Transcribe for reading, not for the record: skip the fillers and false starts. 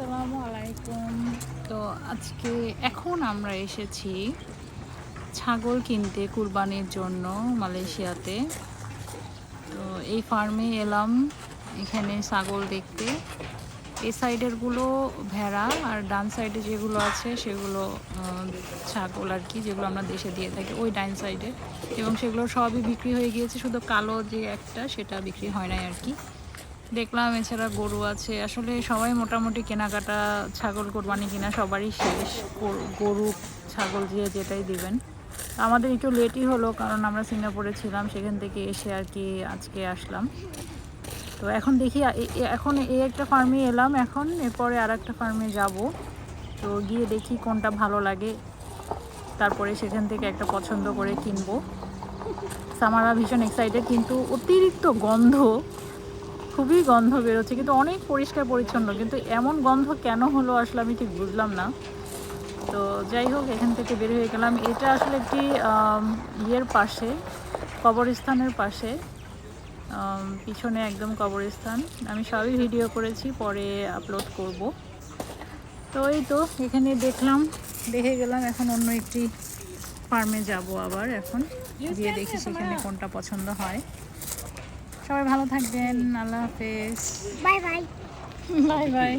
আসসালামু আলাইকুম। তো আজকে এখন আমরা এসেছি ছাগল কিনতে কুরবানির জন্য মালয়েশিয়াতে। তো এই ফার্মে এলাম এখানে ছাগল দেখতে। এই সাইডেরগুলো ভেড়া আর ডান সাইডে যেগুলো আছে সেগুলো ছাগল আর কি, যেগুলো আমরা দেশে দিয়ে থাকি ওই ডান সাইডে, এবং সেগুলো সবই বিক্রি হয়ে গিয়েছে, শুধু কালো যে একটা সেটা বিক্রি হয় নাই আর কি। দেখলাম এছাড়া গরু আছে। আসলে সবাই মোটামুটি কেনাকাটা ছাগল কোরবানি কিনা সবারই শেষ, গরু ছাগল দিয়ে যেটাই দিবেন। আমাদের একটু লেটই হলো কারণ আমরা সিঙ্গাপুরে ছিলাম, সেখান থেকে এসে আর কি আজকে আসলাম। তো এখন দেখি এখন এই একটা ফার্মে এলাম, এখন এরপরে আর একটা ফার্মে যাব। তো গিয়ে দেখি কোনটা ভালো লাগে, তারপরে সেখান থেকে একটা পছন্দ করে কিনবো। সামারা ভীষণ এক্সাইটেড, কিন্তু অতিরিক্ত গন্ধ, খুবই গন্ধ বেরোচ্ছে, কিন্তু অনেক পরিষ্কার পরিচ্ছন্ন, কিন্তু এমন গন্ধ কেন হলো আসলে আমি ঠিক বুঝলাম না। তো যাই হোক, এখান থেকে বের হয়ে গেলাম। এটা আসলে একটি ইয়ের পাশে, কবরস্থানের পাশে, পিছনে একদম কবরস্থান। আমি সবই ভিডিও করেছি, পরে আপলোড করব। তো এই তো এখানে দেখে গেলাম। এখন অন্য একটি ফার্মে যাব আবার, এখন গিয়ে দেখি সেখানে কোনটা পছন্দ হয়। সবাই ভালো থাকবেন, আল্লাহ হাফেজ, বাই বাই। Bye bye.